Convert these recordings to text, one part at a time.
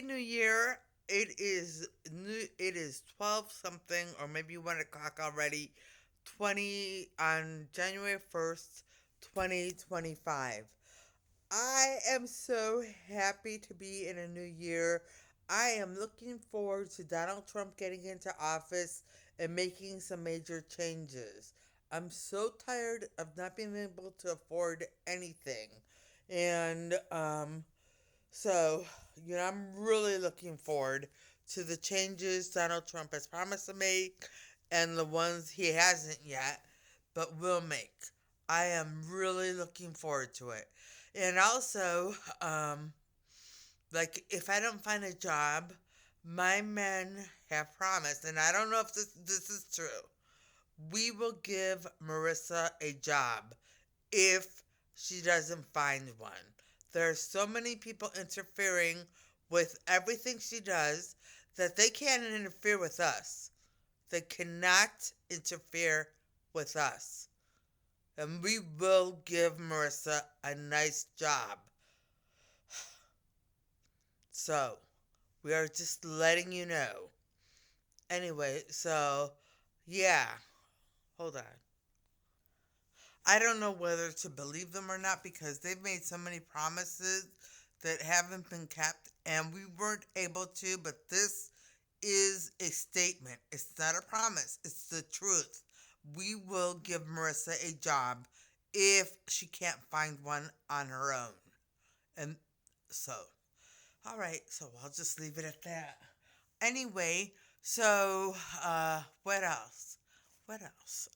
Happy New Year. It is 12 something or maybe 1 o'clock already. 20 on January 1st, 2025. I am so happy to be in a new year. I am looking forward to Donald Trump getting into office and making some major changes. I'm so tired of not being able to afford anything. And I'm really looking forward to the changes Donald Trump has promised to make and the ones he hasn't yet, but will make. I am really looking forward to it. And also, like, if I don't find a job, my men have promised, and I don't know if this is true, we will give Marissa a job if she doesn't find one. There are so many people interfering with everything she does that they can't interfere with us. They cannot interfere with us. And we will give Marissa a nice job. So, we are just letting you know. Anyway, so, yeah. Hold on. I don't know whether to believe them or not because they've made so many promises that haven't been kept, and we weren't able to, but this is a statement. It's not a promise, it's the truth. We will give Marissa a job if she can't find one on her own. And so, all right, so I'll just leave it at that. Anyway, so what else? What else?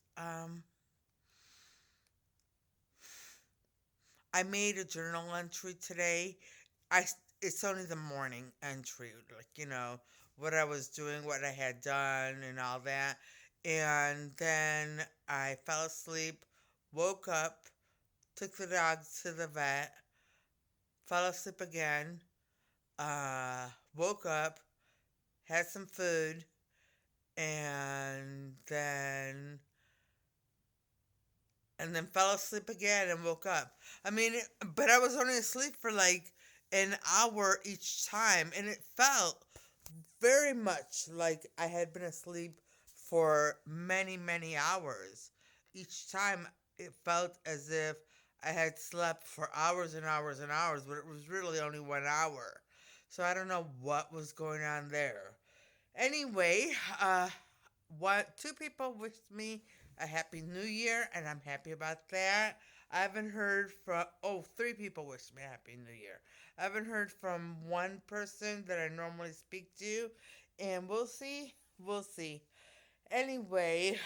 I made a journal entry today. I it's only the morning entry, like what I was doing, what I had done, and all that. And then I fell asleep, woke up, took the dogs to the vet, fell asleep again, woke up, had some food, and then fell asleep again and woke up. I mean, but I was only asleep for like an hour each time, and it felt very much like I had been asleep for many, many hours. Each time it felt as if I had slept for hours and hours and hours, but it was really only 1 hour. So I don't know what was going on there. Anyway, what two people wished me a happy new year, and I'm happy about that. I haven't heard from three people wished me a happy new year. I haven't heard from one person that I normally speak to, and we'll see. We'll see. Anyway,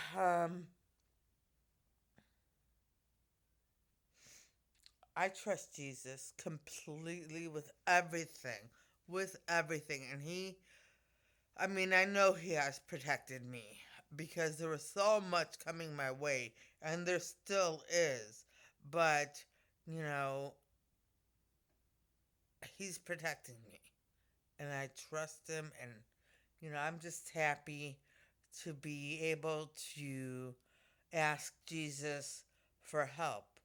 I trust Jesus completely with everything, and I mean, I know He has protected me because there was so much coming my way, and there still is. But, you know, He's protecting me, and I trust Him, and, I'm just happy to be able to ask Jesus for help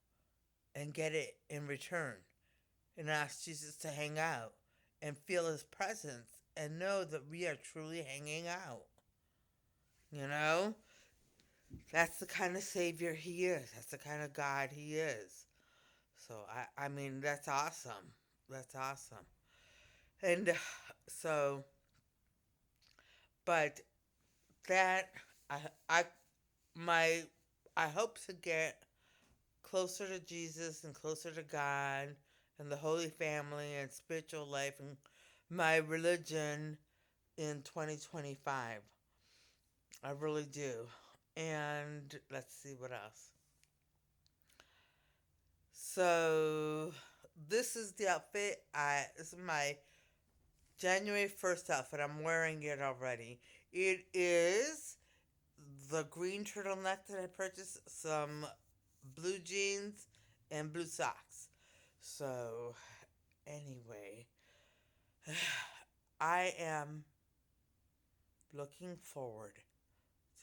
and get it in return, and ask Jesus to hang out and feel His presence and know that we are truly hanging out. You know? That's the kind of Savior He is. That's the kind of God He is. So, I mean, that's awesome. That's awesome. And so, but that, I, I, my, I hope to get closer to Jesus and closer to God and the Holy Family and spiritual life and my religion in 2025. I really do. And let's see what else. So this is the outfit. This is my January 1st outfit. I'm wearing it already. It is the green turtleneck that I purchased, some blue jeans, and blue socks. So anyway, I am looking forward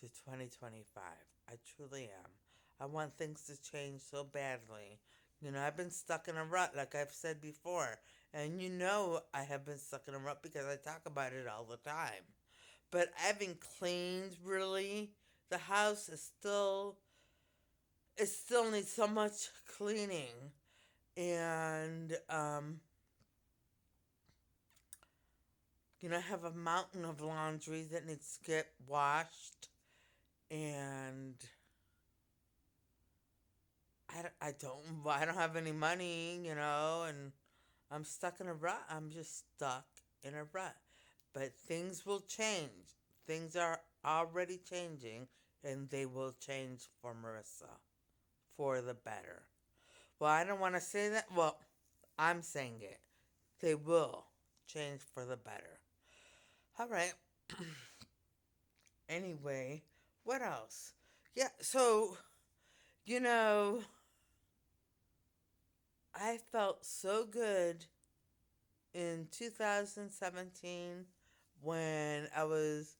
to 2025. I truly am. I want things to change so badly. I've been stuck in a rut, like I've said before, And you know I have been sucking them up because I talk about it all the time. But I haven't cleaned really. The house is still, it still needs so much cleaning. And, I have a mountain of laundry that needs to get washed. And I don't have any money, and I'm stuck in a rut. I'm just stuck in a rut. But things will change. Things are already changing, and they will change for Marissa for the better. Well, I don't want to say that. Well, I'm saying it. They will change for the better. All right. Anyway, what else? Yeah, so, you know, I felt so good in 2017 when I was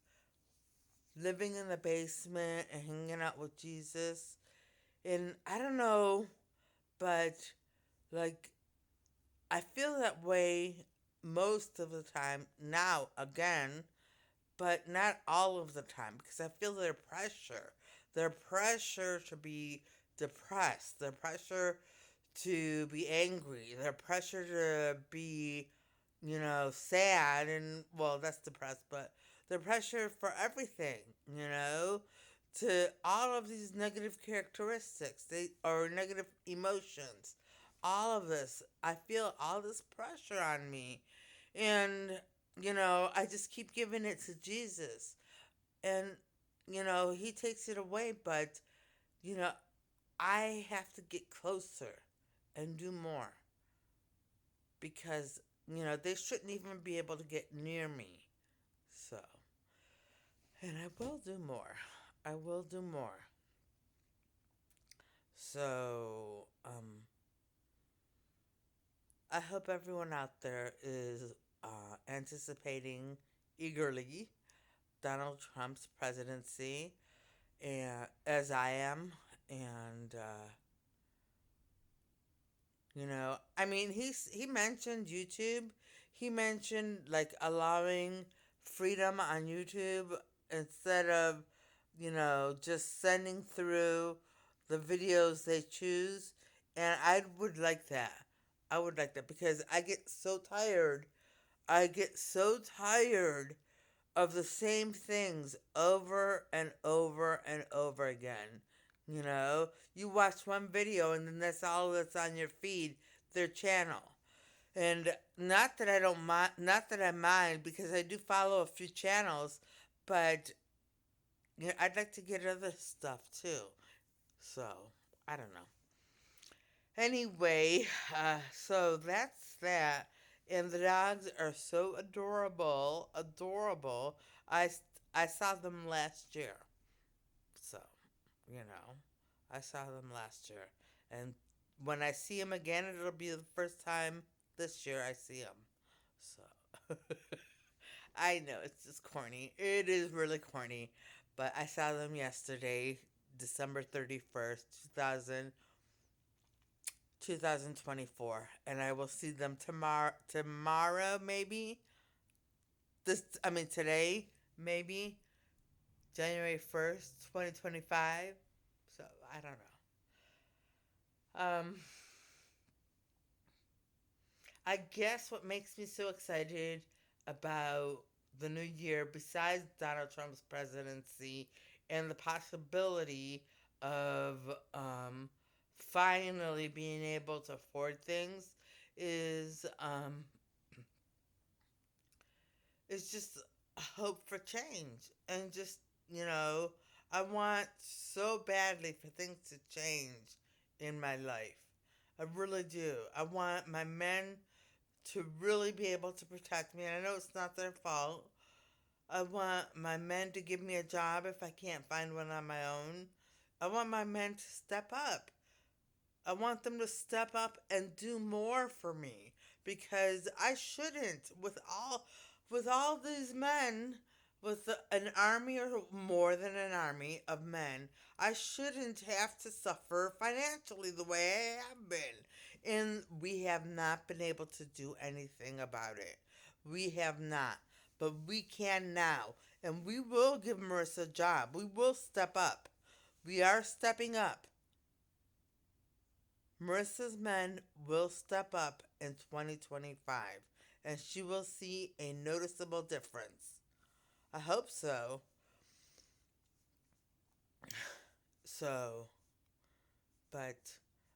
living in the basement and hanging out with Jesus. And I don't know, but like I feel that way most of the time now again, but not all of the time because I feel their pressure to be depressed, their pressure to be angry, their pressure to be, sad and, well, that's depressed, but the pressure for everything, to all of these negative characteristics, or negative emotions, all of this. I feel all this pressure on me. And, I just keep giving it to Jesus. And, He takes it away, but, you know, I have to get closer and do more because, they shouldn't even be able to get near me. So, and I will do more. I will do more. So, I hope everyone out there is anticipating eagerly Donald Trump's presidency, and as I am, and I mean, he mentioned YouTube. He mentioned like allowing freedom on YouTube instead of, just sending through the videos they choose. And I would like that. I would like that because I get so tired. I get so tired of the same things over and over and over again. You watch one video and then that's all that's on your feed, their channel. And not that I don't mind, not that I mind, because I do follow a few channels, but I'd like to get other stuff too. So I don't know. Anyway, so that's that. And the dogs are so adorable, adorable. I, I saw them last year. So, you know, I saw them last year. And when I see them again, it'll be the first time this year I see them. So, I know it's just corny. It is really corny. But I saw them yesterday, December 31st, 2024, and I will see them tomorrow maybe. Today maybe, January 1st, 2025. So, I don't know. I guess what makes me so excited about the new year, besides Donald Trump's presidency and the possibility of finally being able to afford things, is it's just a hope for change. And just, you know, I want so badly for things to change in my life. I really do. I want my men to really be able to protect me. And I know it's not their fault. I want my men to give me a job if I can't find one on my own. I want my men to step up. I want them to step up and do more for me because I shouldn't with all these men, with an army or more than an army of men. I shouldn't have to suffer financially the way I have been. And we have not been able to do anything about it. We have not. But we can now. And we will give Marissa a job. We will step up. We are stepping up. Marissa's men will step up in 2025. And she will see a noticeable difference. I hope so. So, but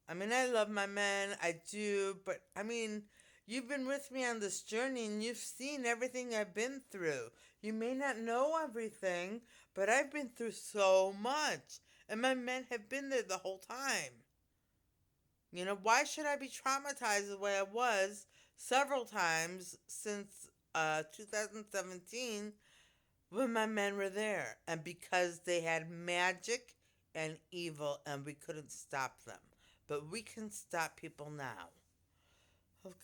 I mean, I love my men, I do, but I mean, you've been with me on this journey and you've seen everything I've been through. You may not know everything, but I've been through so much, and my men have been there the whole time. Why should I be traumatized the way I was several times since 2017 when my men were there? And because they had magic and evil and we couldn't stop them. But we can stop people now. Okay.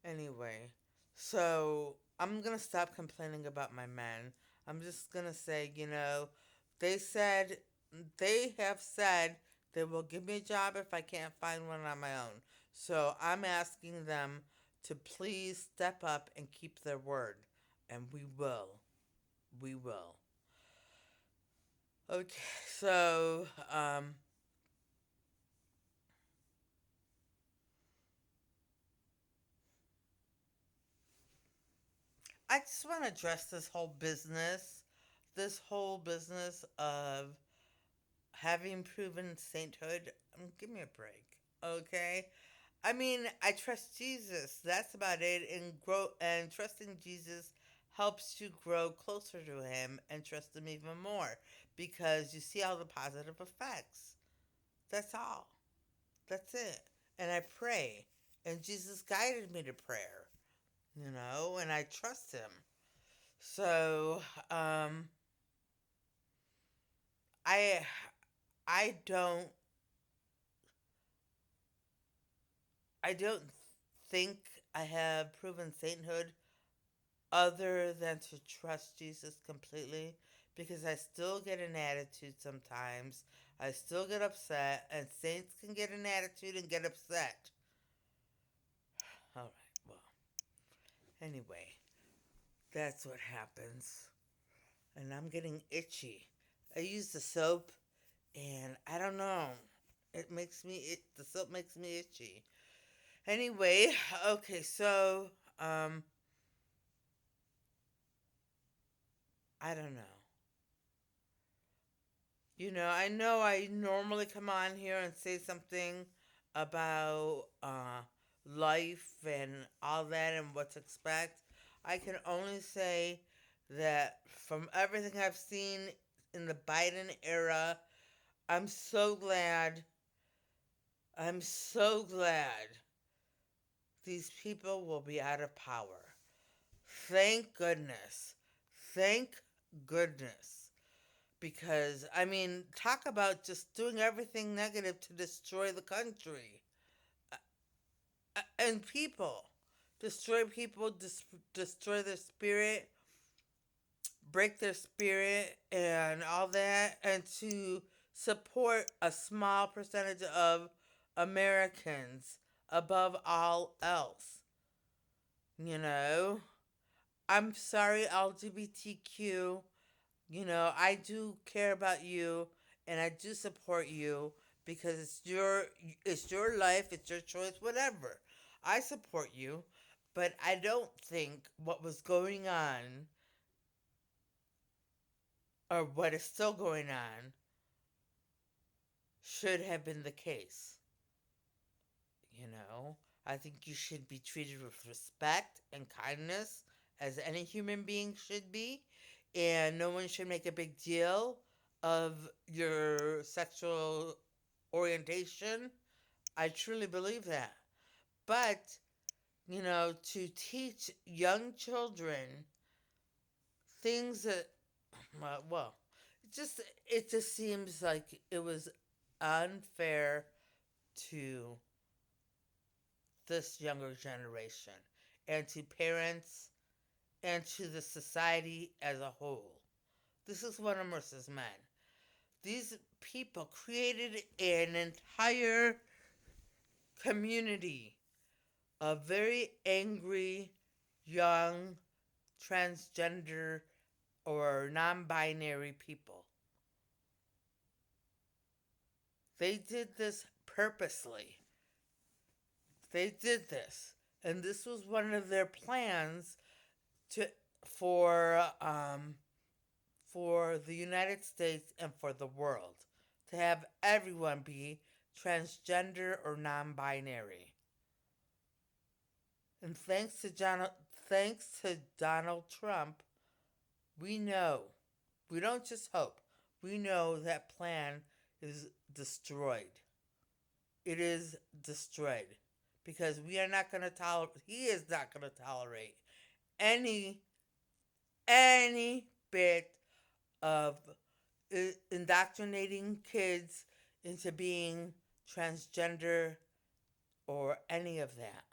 Anyway, so I'm going to stop complaining about my men. I'm just going to say, they said, they have said they will give me a job if I can't find one on my own. So I'm asking them to please step up and keep their word. And we will. We will. Okay, so I just want to address this whole business of having proven sainthood. Give me a break, okay? I mean, I trust Jesus. That's about it. And trusting Jesus helps you grow closer to Him and trust Him even more because you see all the positive effects. That's all. That's it. And I pray, and Jesus guided me to prayer. And I trust Him. So, I I don't I don't think I have proven sainthood other than to trust Jesus completely because I still get an attitude sometimes. I still get upset, and saints can get an attitude and get upset. All right, well, anyway, that's what happens. And I'm getting itchy. I use the soap, and I don't know. The soap makes me itchy. Anyway, okay, so, um, I don't know. I know I normally come on here and say something about life and all that and what to expect. I can only say that from everything I've seen in the Biden era, I'm so glad. I'm so glad these people will be out of power. Thank goodness. Thank goodness. Because, I mean, talk about just doing everything negative to destroy the country. And people. Destroy people, destroy their spirit, break their spirit, and all that. And to support a small percentage of Americans above all else. You know? I'm sorry, LGBTQ. I do care about you and I do support you because it's your life, it's your choice, whatever. I support you, but I don't think what was going on or what is still going on should have been the case. You know, I think you should be treated with respect and kindness as any human being should be, and no one should make a big deal of your sexual orientation. I truly believe that. But, to teach young children things that, well, it just seems like it was unfair to this younger generation and to parents and to the society as a whole. This is one of Mercer's men. These people created an entire community of very angry young transgender or non binary people. They did this purposely. They did this. And this was one of their plans to for the United States and for the world to have everyone be transgender or non-binary. And thanks to Donald Trump, we know. We don't just hope. We know that plan is destroyed. It is destroyed because we are not going to tolerate. He is not going to tolerate any bit of indoctrinating kids into being transgender or any of that.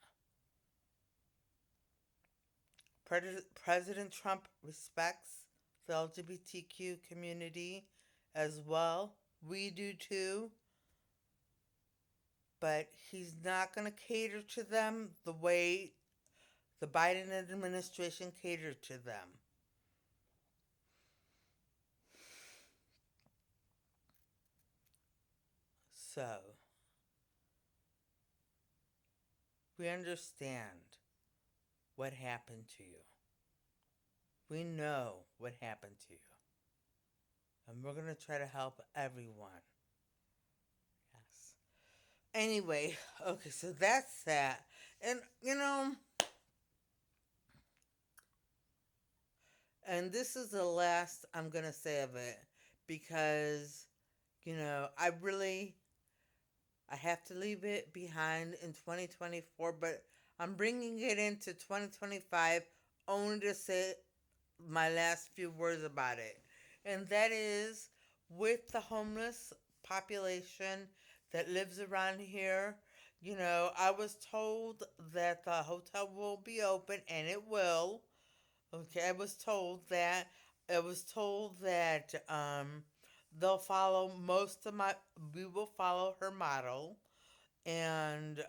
President Trump respects the LGBTQ community as well. We do too. But he's not going to cater to them the way the Biden administration catered to them. So, we understand what happened to you. We know what happened to you. And we're going to try to help everyone. Yes. Anyway, okay, so that's that. And, and this is the last I'm going to say of it because, I have to leave it behind in 2024, but I'm bringing it into 2025 only to say my last few words about it. And that is with the homeless population that lives around here. I was told that the hotel will be open, and it will. Okay, I was told that. I was told that they'll follow most of my. We will follow her model, and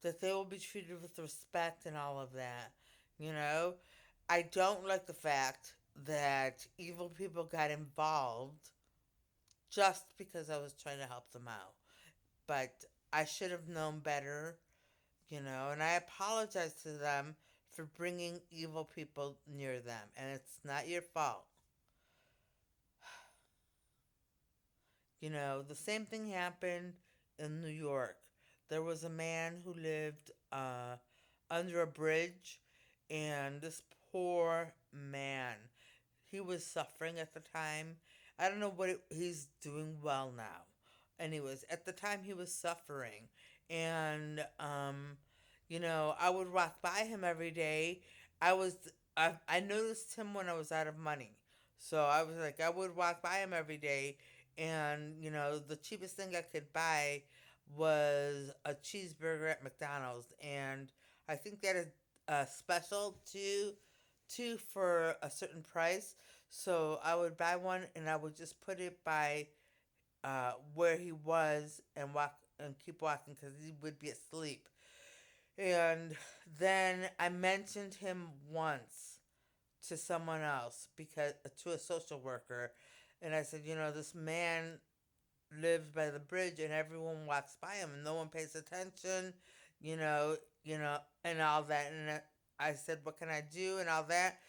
that they will be treated with respect and all of that. You know, I don't like the fact that evil people got involved just because I was trying to help them out. But I should have known better, and I apologize to them for bringing evil people near them, and it's not your fault. The same thing happened in New York. There was a man who lived under a bridge, and this poor man, he was suffering at the time. I don't know he's doing well now. Anyways, at the time he was suffering, and I would walk by him every day. I noticed him when I was out of money, so I was like, I would walk by him every day, and the cheapest thing I could buy was a cheeseburger at McDonald's, and I think that is a special two for a certain price. So I would buy one, and I would just put it by where he was and walk and keep walking because he would be asleep. And then I mentioned him once to someone else, because to a social worker, and I said, this man lives by the bridge and everyone walks by him and no one pays attention, and all that. And I said, what can I do and all that?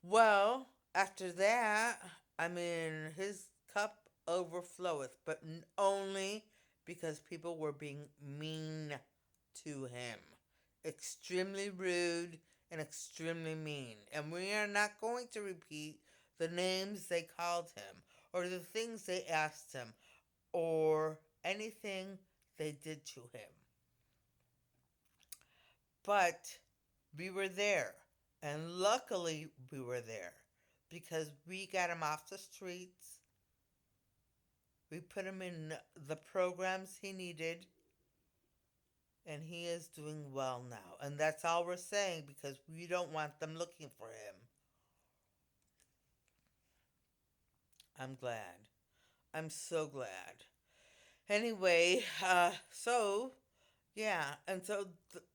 Well, after that, I mean, his cup overfloweth, but only because people were being mean to him. Extremely rude and extremely mean. And we are not going to repeat the names they called him or the things they asked him or anything they did to him. But we were there. And luckily we were there because we got him off the streets. We put him in the programs he needed. And he is doing well now. And that's all we're saying because we don't want them looking for him. I'm glad. I'm so glad. Anyway, so yeah, and so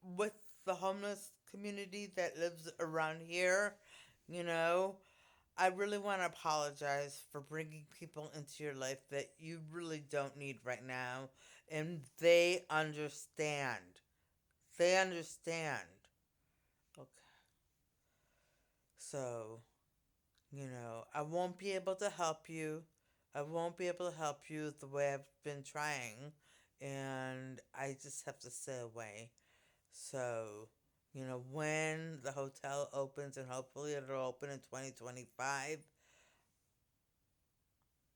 with the homeless community that lives around here, you know, I really want to apologize for bringing people into your life that you really don't need right now, and they understand. They understand. Okay. So, I won't be able to help you. I won't be able to help you the way I've been trying, and I just have to stay away. So, when the hotel opens, and hopefully it'll open in 2025,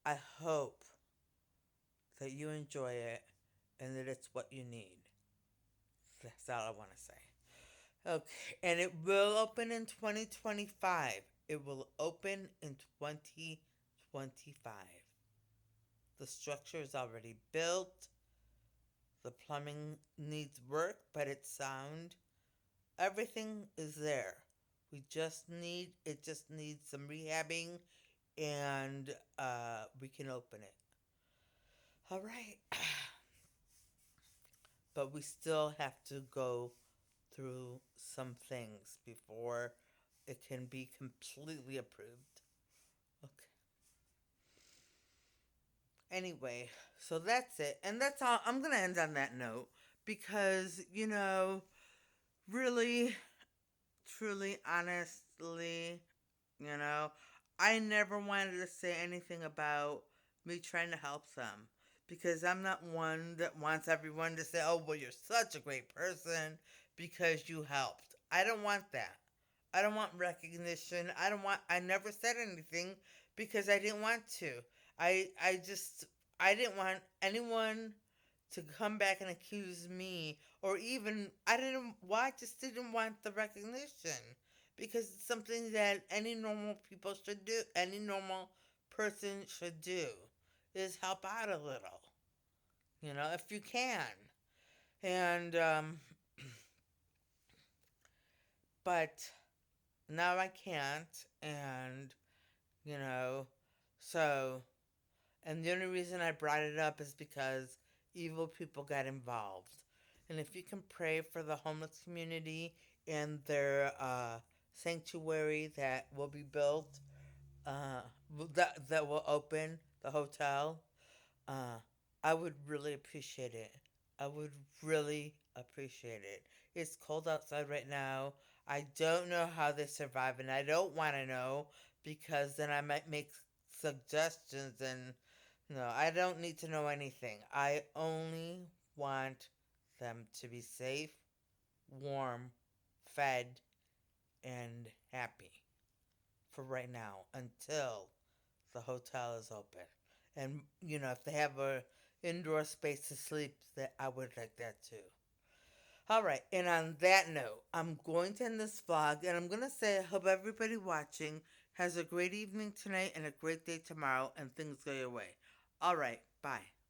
I hope that you enjoy it and that it's what you need. That's all I want to say. Okay, and it will open in 2025. It will open in 2025. The structure is already built. The plumbing needs work, but it's sound. Everything is there. It just needs some rehabbing, and we can open it. All right. But we still have to go through some things before it can be completely approved. Okay. Anyway, so that's it. And that's all. I'm going to end on that note because, really, truly, honestly, you know, I never wanted to say anything about me trying to help them because I'm not one that wants everyone to say, oh, well, you're such a great person because you helped. I don't want that. I don't want recognition. I never said anything because I didn't want to. I didn't want anyone to come back and accuse me, or even, I just didn't want the recognition because it's something that any normal person should do, is help out a little, if you can. And, but now I can't, and, you know, so, and the only reason I brought it up is because evil people got involved. And if you can pray for the homeless community and their sanctuary that will be built, uh, that will open the hotel, uh, I would really appreciate it. I would really appreciate it. It's cold outside right now. I don't know how they survive, and I don't want to know because then I might make suggestions, and no, I don't need to know anything. I only want them to be safe, warm, fed, and happy for right now until the hotel is open. And if they have a indoor space to sleep, that I would like that too. All right, and on that note, I'm going to end this vlog, and I'm going to say I hope everybody watching has a great evening tonight and a great day tomorrow, and things go your way. All right, bye.